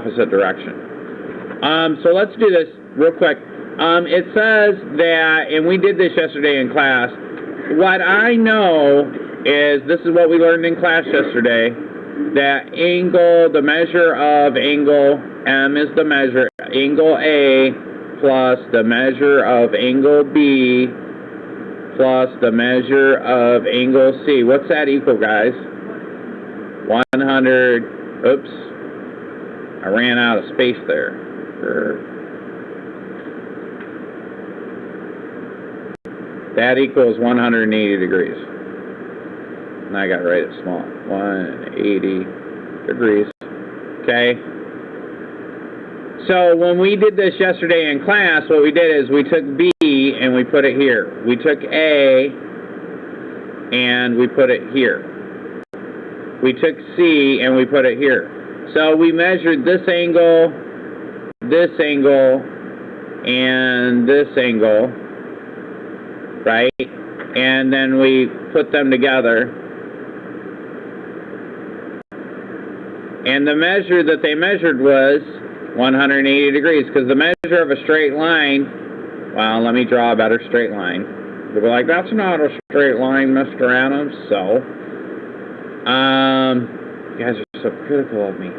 opposite direction. So let's do this real quick. It says that, and we did this yesterday in class, what I know is, this is what we learned in class yesterday, that angle, the measure of angle M is the measure, angle A plus the measure of angle B plus the measure of angle C. What's that equal, guys? 100, oops, I ran out of space there. That equals 180 degrees. And I got to write it small. 180 degrees. Okay? So when we did this yesterday in class, what we did is we took B and we put it here. We took A and we put it here. We took C and we put it here. So we measured this angle, and this angle, right? And then we put them together. And the measure that they measured was 180 degrees, because the measure of a straight line, well, let me draw a better straight line. They'll be like, that's not a straight line, Mr. Adams. So, you guys are so critical of me.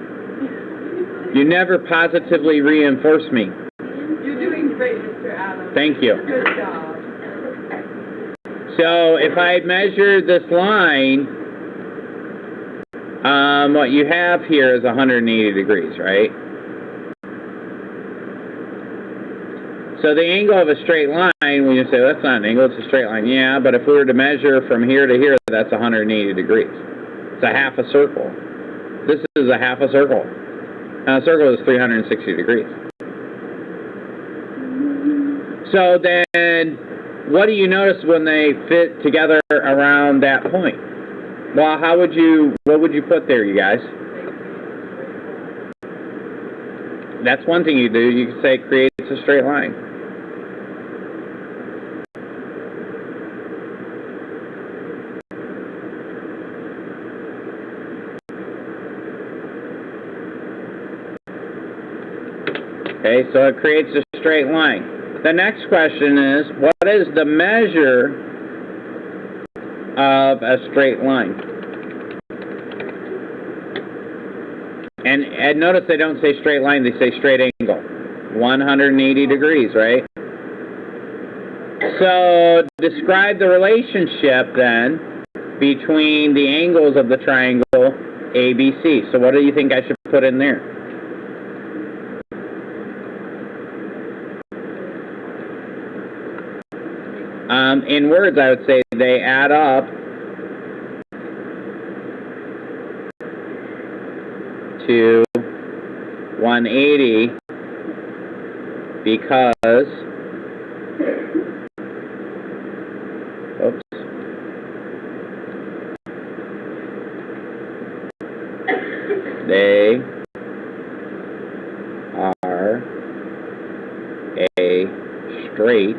You never positively reinforce me. You're doing great, Mr. Adams. Thank you. Good job. So if I measure this line, what you have here is 180 degrees, right? So the angle of a straight line, when you say, well, that's not an angle, it's a straight line. Yeah, but if we were to measure from here to here, that's 180 degrees. It's a half a circle. This is a half a circle. Now a circle is 360 degrees. So then, what do you notice when they fit together around that point? Well, what would you put there, you guys? That's one thing you do. You can say it creates a straight line. Okay, so it creates a straight line. The next question is, what is the measure of a straight line? And notice they don't say straight line, they say straight angle. 180 degrees, right? So describe the relationship then between the angles of the triangle ABC. So what do you think I should put in there? In words, I would say they add up to 180 because, oops, they are a straight.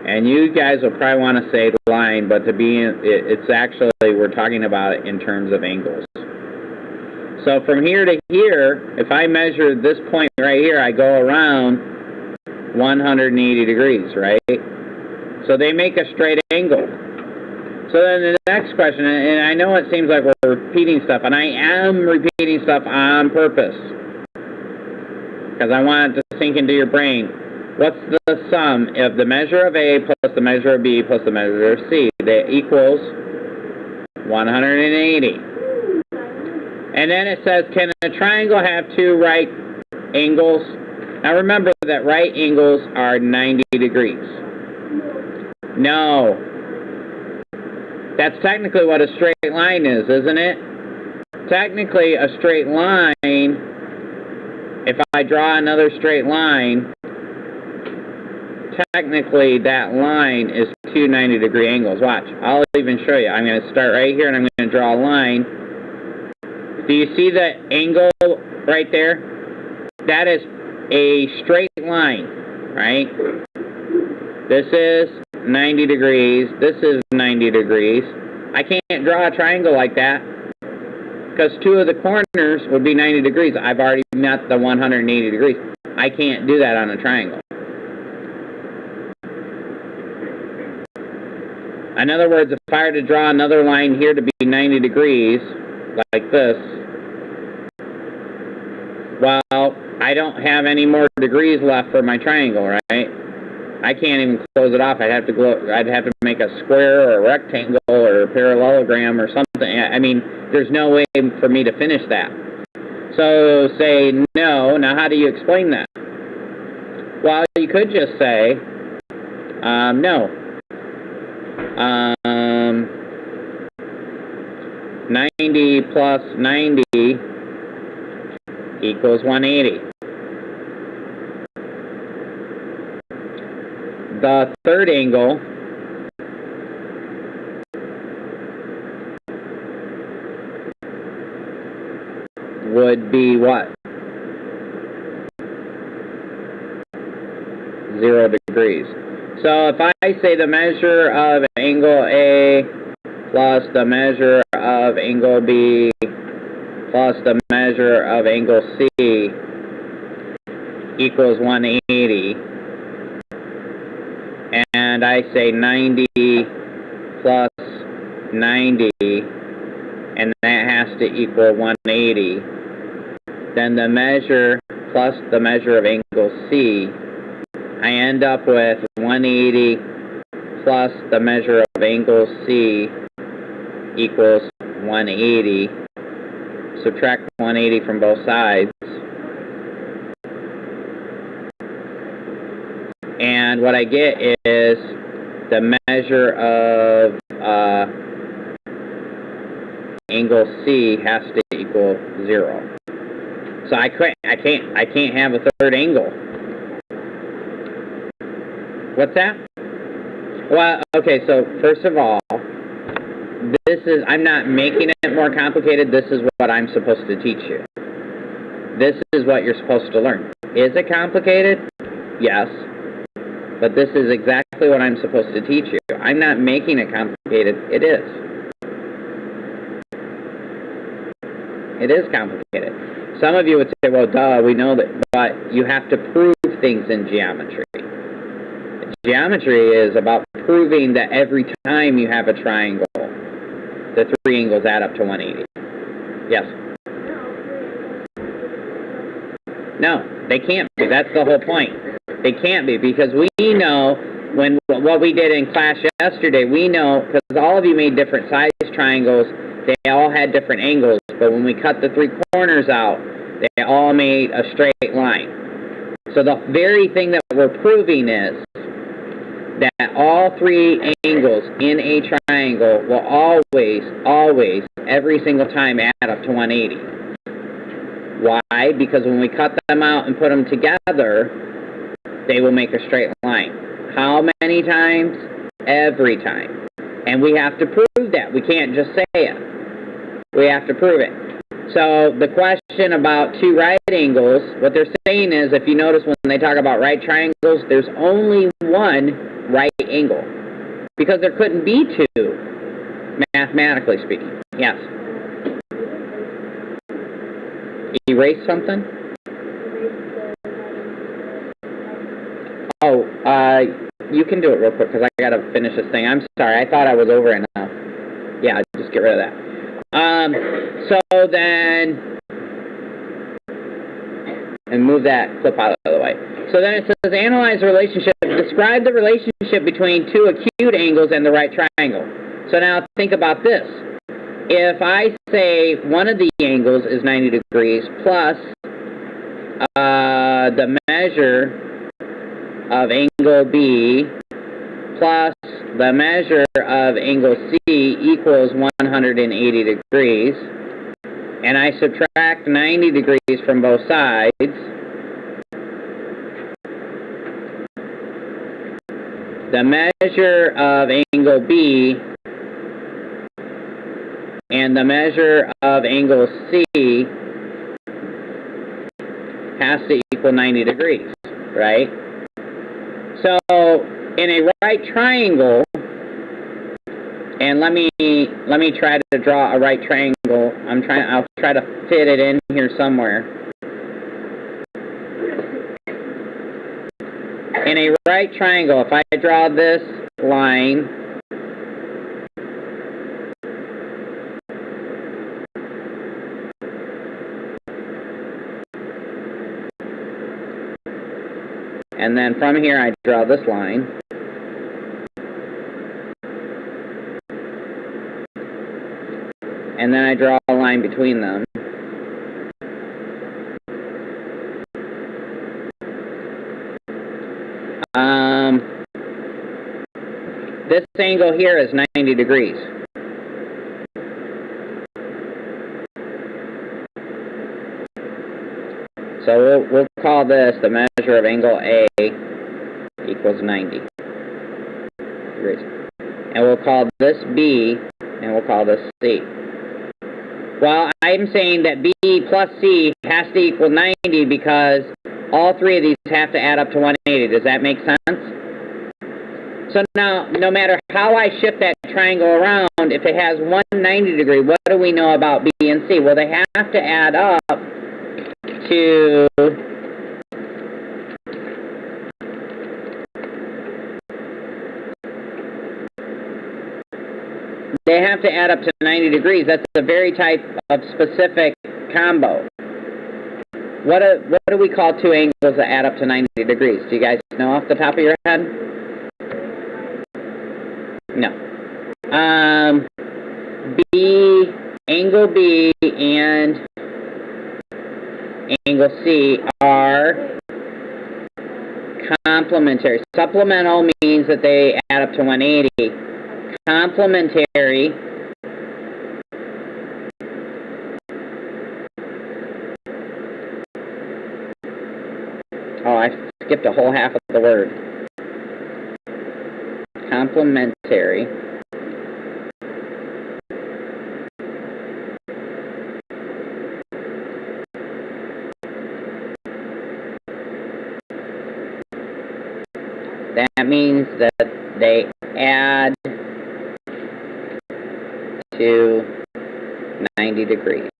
And you guys will probably want to say line, but it's actually, we're talking about it in terms of angles. So from here to here, if I measure this point right here, I go around 180 degrees, right? So they make a straight angle. So then the next question, and I know it seems like we're repeating stuff, and I am repeating stuff on purpose, because I want it to sink into your brain. What's the sum of the measure of A plus the measure of B plus the measure of C? That equals 180. And then it says, can a triangle have two right angles? Now remember that right angles are 90 degrees. No. That's technically what a straight line is, isn't it? Technically, a straight line, if I draw another straight line, technically that line is two 90-degree angles. Watch, I'll even show you. I'm going to start right here and I'm going to draw a line. Do you see the angle right there? That is a straight line, right? This is 90 degrees. This is 90 degrees. I can't draw a triangle like that. because two of the corners would be 90 degrees. I've already met the 180 degrees. I can't do that on a triangle. In other words, if I were to draw another line here to be 90 degrees, like this, well, I don't have any more degrees left for my triangle, right? I can't even close it off. I'd have to make a square or a rectangle or a parallelogram or something. I mean, there's no way for me to finish that. So say no. Now, how do you explain that? Well, you could just say no. 90 plus 90 equals 180. The third angle would be what? 0 degrees. So if I say the measure of angle A plus the measure of angle B plus the measure of angle C equals 180, and I say 90 plus 90, and that has to equal 180, then the measure plus the measure of angle C, I end up with 180 plus the measure of angle C equals 180. Subtract 180 from both sides. And what I get is the measure of angle C has to equal 0. So I can't have a third angle. What's that? Well, okay, so first of all, I'm not making it more complicated. This is what I'm supposed to teach you. This is what you're supposed to learn. Is it complicated? Yes. But this is exactly what I'm supposed to teach you. I'm not making it complicated. It is. It is complicated. Some of you would say, well, duh, we know that, but you have to prove things in geometry. Geometry is about proving that every time you have a triangle, the three angles add up to 180. Yes? No, they can't be. That's the whole point. They can't be, because we know what we did in class yesterday, we know, because all of you made different size triangles, they all had different angles, but when we cut the three corners out, they all made a straight line. So the very thing that we're proving is that all three angles in a triangle will always, every single time add up to 180. Why? Because when we cut them out and put them together, they will make a straight line. How many times? Every time. And we have to prove that. We can't just say it. We have to prove it. So the question about two right angles, what they're saying is, if you notice when they talk about right triangles, there's only one right angle, because there couldn't be two, mathematically speaking. Yes? Erase something? Oh, you can do it real quick, because I got to finish this thing. I'm sorry, I thought I was over enough. Yeah, just get rid of that. So then, and move that clip out of the way. So then it says, analyze the relationship. Describe the relationship between two acute angles and the right triangle. So now think about this. If I say one of the angles is 90 degrees plus the measure of angle B plus the measure of angle C equals 180 degrees, and I subtract 90 degrees from both sides, the measure of angle B and the measure of angle C has to equal 90 degrees, right? So in a right triangle, And let me try to draw a right triangle. I'll try to fit it in here somewhere. In a right triangle, if I draw this line, and then from here I draw this line, and then I draw a line between them. This angle here is 90 degrees. So we'll call this the measure of angle A equals 90 degrees. And we'll call this B, and we'll call this C. Well, I'm saying that B plus C has to equal 90 because all three of these have to add up to 180. Does that make sense? So now, no matter how I shift that triangle around, if it has 190 degree, what do we know about B and C? Well, they have to add up to they have to add up to 90 degrees. That's a very type of specific combo. What do we call two angles that add up to 90 degrees? Do you guys know off the top of your head? No. Angle B and angle C are complementary. Supplemental means that they add up to 180. Complementary I skipped a whole half of the word. Complementary that means that they add to 90 degrees.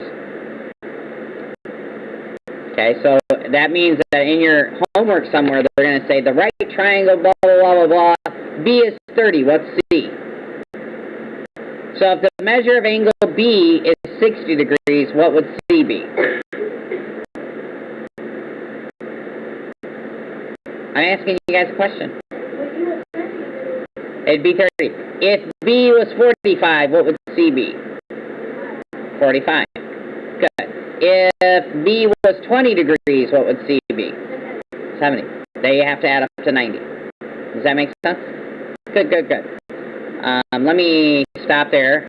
Okay, so that means that in your homework somewhere, they're going to say the right triangle, blah, blah, blah, blah, blah. B is 30. What's C? So if the measure of angle B is 60 degrees, what would C be? I'm asking you guys a question. It'd be 30. If B was 45, what would C be? 45. Good. If B was 20 degrees, what would C be? 70. They have to add up to 90. Does that make sense? Good, good, good. Let me stop there.